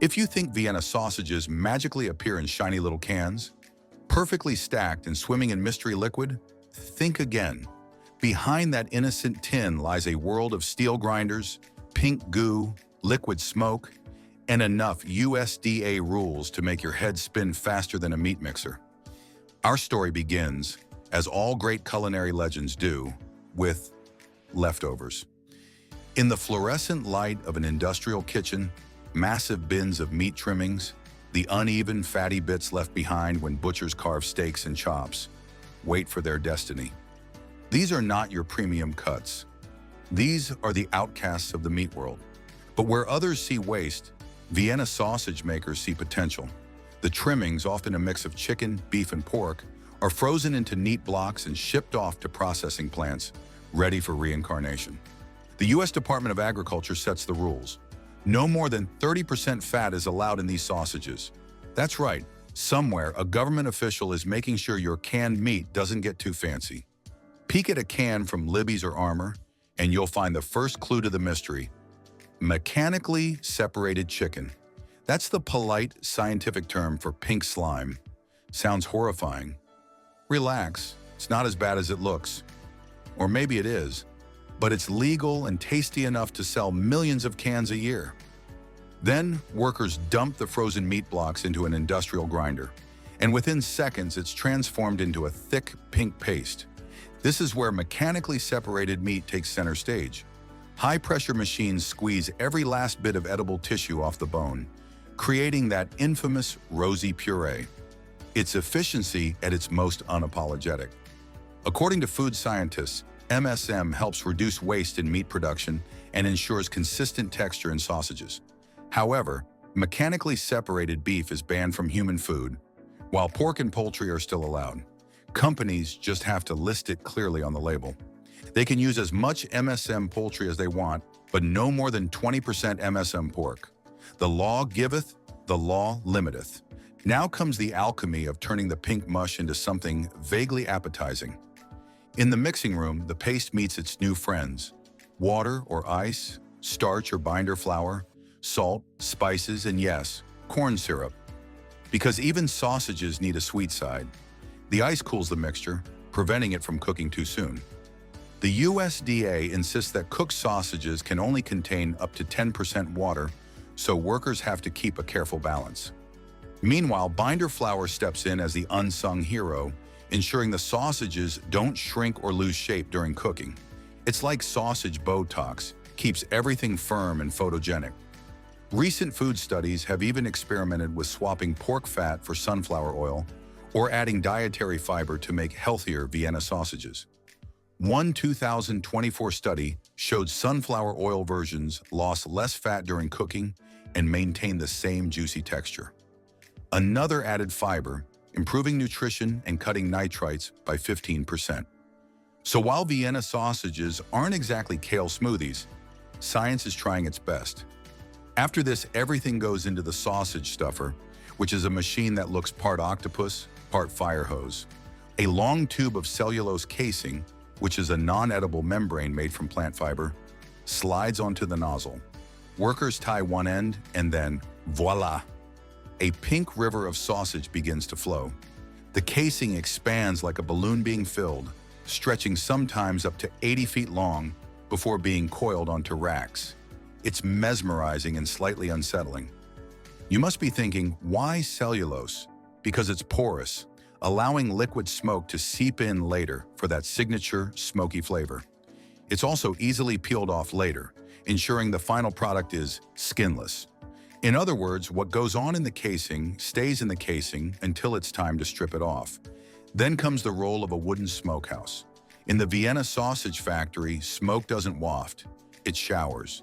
If you think Vienna sausages magically appear in shiny little cans, perfectly stacked and swimming in mystery liquid, think again. Behind that innocent tin lies a world of steel grinders, pink goo, liquid smoke, and enough USDA rules to make your head spin faster than a meat mixer. Our story begins, as all great culinary legends do, with leftovers. In the fluorescent light of an industrial kitchen, massive bins of meat trimmings, the uneven, fatty bits left behind when butchers carve steaks and chops, wait for their destiny. These are not your premium cuts. These are the outcasts of the meat world. But where others see waste, Vienna sausage makers see potential. The trimmings, often a mix of chicken, beef, and pork, are frozen into neat blocks and shipped off to processing plants, ready for reincarnation. The U.S. Department of Agriculture sets the rules. No more than 30% fat is allowed in these sausages. That's right, somewhere a government official is making sure your canned meat doesn't get too fancy. Peek at a can from Libby's or Armour, and you'll find the first clue to the mystery: mechanically separated chicken. That's the polite scientific term for pink slime. Sounds horrifying. Relax, it's not as bad as it looks. Or maybe it is, but it's legal and tasty enough to sell millions of cans a year. Then, workers dump the frozen meat blocks into an industrial grinder, and within seconds it's transformed into a thick pink paste. This is where mechanically separated meat takes center stage. High-pressure machines squeeze every last bit of edible tissue off the bone, creating that infamous rosy puree. It's efficiency at its most unapologetic. According to food scientists, MSM helps reduce waste in meat production and ensures consistent texture in sausages. However, mechanically separated beef is banned from human food, while pork and poultry are still allowed. Companies just have to list it clearly on the label. They can use as much MSM poultry as they want, but no more than 20% MSM pork. The law giveth, the law limiteth. Now comes the alchemy of turning the pink mush into something vaguely appetizing. In the mixing room, the paste meets its new friends: water or ice, starch or binder flour, salt, spices, and yes, corn syrup. Because even sausages need a sweet side. The ice cools the mixture, preventing it from cooking too soon. The USDA insists that cooked sausages can only contain up to 10% water, so workers have to keep a careful balance. Meanwhile, binder flour steps in as the unsung hero, ensuring the sausages don't shrink or lose shape during cooking. It's like sausage Botox, keeps everything firm and photogenic. Recent food studies have even experimented with swapping pork fat for sunflower oil or adding dietary fiber to make healthier Vienna sausages. One 2024 study showed sunflower oil versions lost less fat during cooking and maintained the same juicy texture. Another added fiber, improving nutrition and cutting nitrites by 15%. So while Vienna sausages aren't exactly kale smoothies, science is trying its best. After this, everything goes into the sausage stuffer, which is a machine that looks part octopus, part fire hose. A long tube of cellulose casing, which is a non-edible membrane made from plant fiber, slides onto the nozzle. Workers tie one end, and then, voila! A pink river of sausage begins to flow. The casing expands like a balloon being filled, stretching sometimes up to 80 feet long before being coiled onto racks. It's mesmerizing and slightly unsettling. You must be thinking, why cellulose? Because it's porous, allowing liquid smoke to seep in later for that signature smoky flavor. It's also easily peeled off later, ensuring the final product is skinless. In other words, what goes on in the casing stays in the casing until it's time to strip it off. Then comes the role of a wooden smokehouse. In the Vienna sausage factory, smoke doesn't waft, it showers.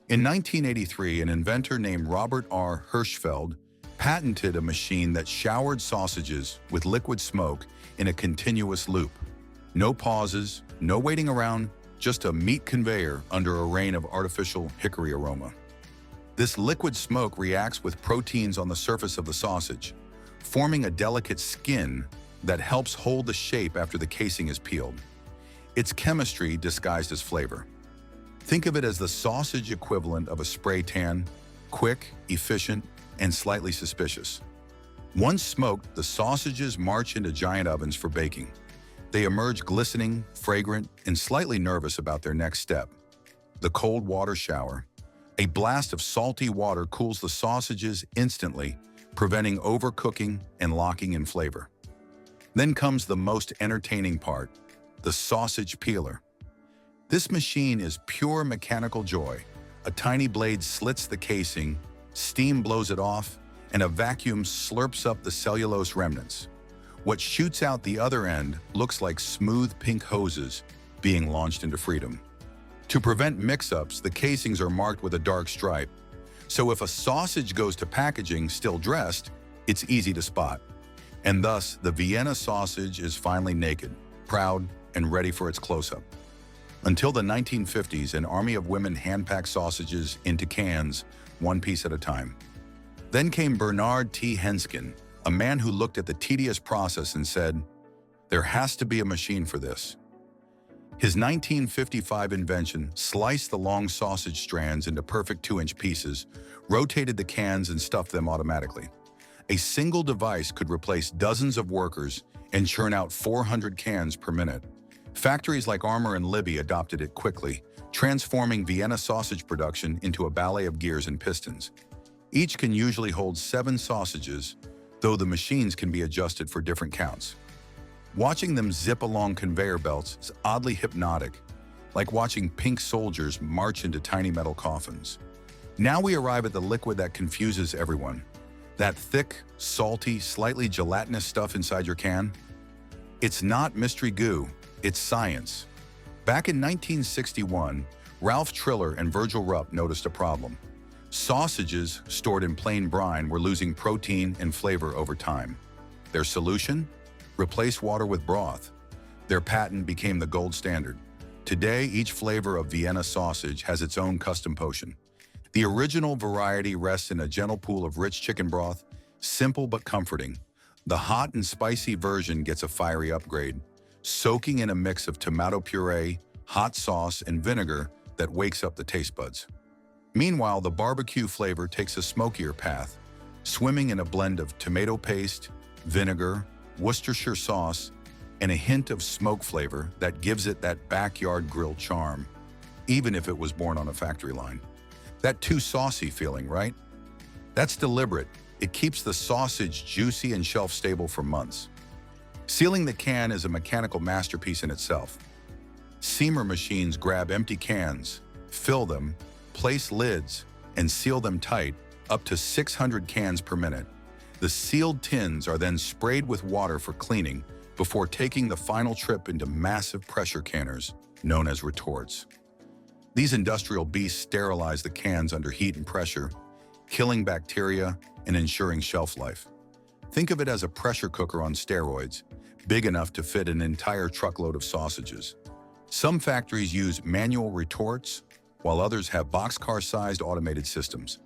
In 1983, an inventor named Robert R. Hirschfeld patented a machine that showered sausages with liquid smoke in a continuous loop. No pauses, no waiting around, just a meat conveyor under a rain of artificial hickory aroma. This liquid smoke reacts with proteins on the surface of the sausage, forming a delicate skin that helps hold the shape after the casing is peeled. It's chemistry disguised as flavor. Think of it as the sausage equivalent of a spray tan: quick, efficient, and slightly suspicious. Once smoked, the sausages march into giant ovens for baking. They emerge glistening, fragrant, and slightly nervous about their next step. The cold water shower. A blast of salty water cools the sausages instantly, preventing overcooking and locking in flavor. Then comes the most entertaining part, the sausage peeler. This machine is pure mechanical joy. A tiny blade slits the casing, steam blows it off, and a vacuum slurps up the cellulose remnants. What shoots out the other end looks like smooth pink hoses being launched into freedom. To prevent mix-ups, the casings are marked with a dark stripe, so if a sausage goes to packaging still dressed, it's easy to spot. And thus, the Vienna sausage is finally naked, proud, and ready for its close-up. Until the 1950s, an army of women hand-packed sausages into cans, one piece at a time. Then came Bernard T. Henskin, a man who looked at the tedious process and said, "There has to be a machine for this." His 1955 invention sliced the long sausage strands into perfect 2-inch pieces, rotated the cans and stuffed them automatically. A single device could replace dozens of workers and churn out 400 cans per minute. Factories like Armour and Libby adopted it quickly, transforming Vienna sausage production into a ballet of gears and pistons. Each can usually hold 7 sausages, though the machines can be adjusted for different counts. Watching them zip along conveyor belts is oddly hypnotic, like watching pink soldiers march into tiny metal coffins. Now we arrive at the liquid that confuses everyone. That thick, salty, slightly gelatinous stuff inside your can? It's not mystery goo, it's science. Back in 1961, Ralph Triller and Virgil Rupp noticed a problem. Sausages stored in plain brine were losing protein and flavor over time. Their solution? Replace water with broth. Their patent became the gold standard. Today, each flavor of Vienna sausage has its own custom potion. The original variety rests in a gentle pool of rich chicken broth, simple but comforting. The hot and spicy version gets a fiery upgrade, soaking in a mix of tomato puree, hot sauce, and vinegar that wakes up the taste buds. Meanwhile, the barbecue flavor takes a smokier path, swimming in a blend of tomato paste, vinegar, Worcestershire sauce, and a hint of smoke flavor that gives it that backyard grill charm, even if it was born on a factory line. That too saucy feeling, right? That's deliberate. It keeps the sausage juicy and shelf-stable for months. Sealing the can is a mechanical masterpiece in itself. Seamer machines grab empty cans, fill them, place lids, and seal them tight, up to 600 cans per minute. The sealed tins are then sprayed with water for cleaning before taking the final trip into massive pressure canners, known as retorts. These industrial beasts sterilize the cans under heat and pressure, killing bacteria and ensuring shelf life. Think of it as a pressure cooker on steroids, big enough to fit an entire truckload of sausages. Some factories use manual retorts, while others have boxcar-sized automated systems.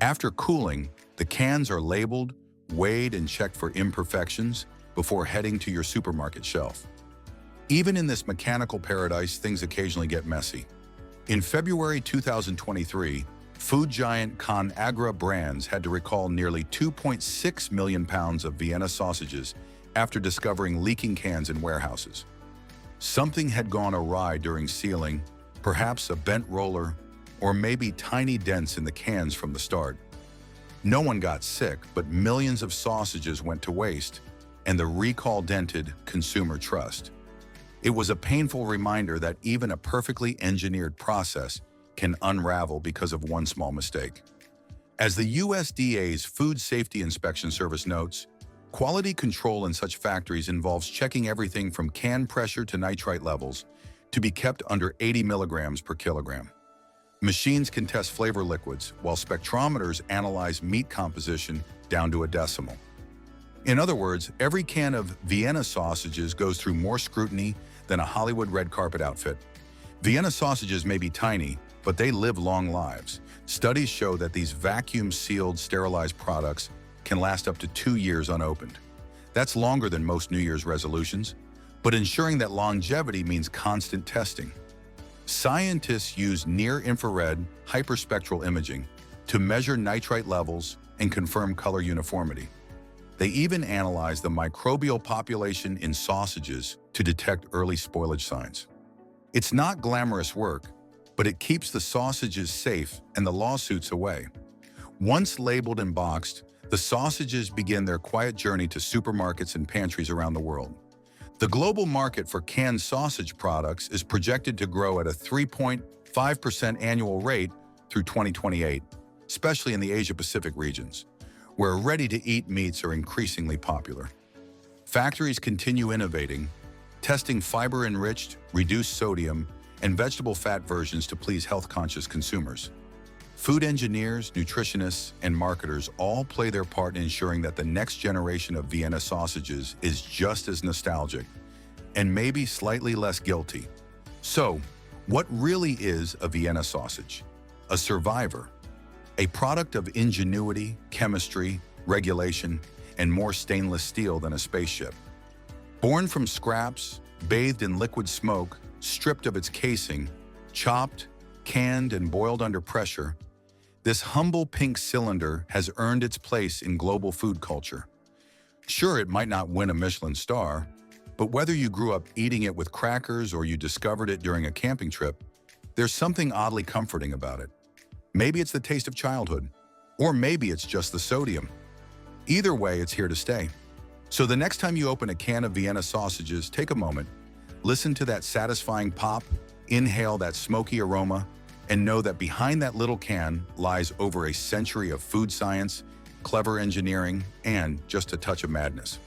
After cooling, the cans are labeled, weighed, and checked for imperfections before heading to your supermarket shelf. Even in this mechanical paradise, things occasionally get messy. In February 2023, food giant ConAgra Brands had to recall nearly 2.6 million pounds of Vienna sausages after discovering leaking cans in warehouses. Something had gone awry during sealing, perhaps a bent roller, or maybe tiny dents in the cans from the start. No one got sick, but millions of sausages went to waste, and the recall dented consumer trust. It was a painful reminder that even a perfectly engineered process can unravel because of one small mistake. As the USDA's Food Safety Inspection Service notes, quality control in such factories involves checking everything from can pressure to nitrite levels to be kept under 80 milligrams per kilogram. Machines can test flavor liquids, while spectrometers analyze meat composition down to a decimal. In other words, every can of Vienna sausages goes through more scrutiny than a Hollywood red carpet outfit. Vienna sausages may be tiny, but they live long lives. Studies show that these vacuum-sealed, sterilized products can last up to 2 years unopened. That's longer than most New Year's resolutions, but ensuring that longevity means constant testing. Scientists use near-infrared hyperspectral imaging to measure nitrite levels and confirm color uniformity. They even analyze the microbial population in sausages to detect early spoilage signs. It's not glamorous work, but it keeps the sausages safe and the lawsuits away. Once labeled and boxed, the sausages begin their quiet journey to supermarkets and pantries around the world. The global market for canned sausage products is projected to grow at a 3.5% annual rate through 2028, especially in the Asia-Pacific regions, where ready-to-eat meats are increasingly popular. Factories continue innovating, testing fiber-enriched, reduced sodium, and vegetable fat versions to please health-conscious consumers. Food engineers, nutritionists, and marketers all play their part in ensuring that the next generation of Vienna sausages is just as nostalgic and maybe slightly less guilty. So, what really is a Vienna sausage? A survivor, a product of ingenuity, chemistry, regulation, and more stainless steel than a spaceship. Born from scraps, bathed in liquid smoke, stripped of its casing, chopped, canned, and boiled under pressure, this humble pink cylinder has earned its place in global food culture. Sure, it might not win a Michelin star, but whether you grew up eating it with crackers or you discovered it during a camping trip, there's something oddly comforting about it. Maybe it's the taste of childhood, or maybe it's just the sodium. Either way, it's here to stay. So the next time you open a can of Vienna sausages, take a moment, listen to that satisfying pop, inhale that smoky aroma, and know that behind that little can lies over a century of food science, clever engineering, and just a touch of madness.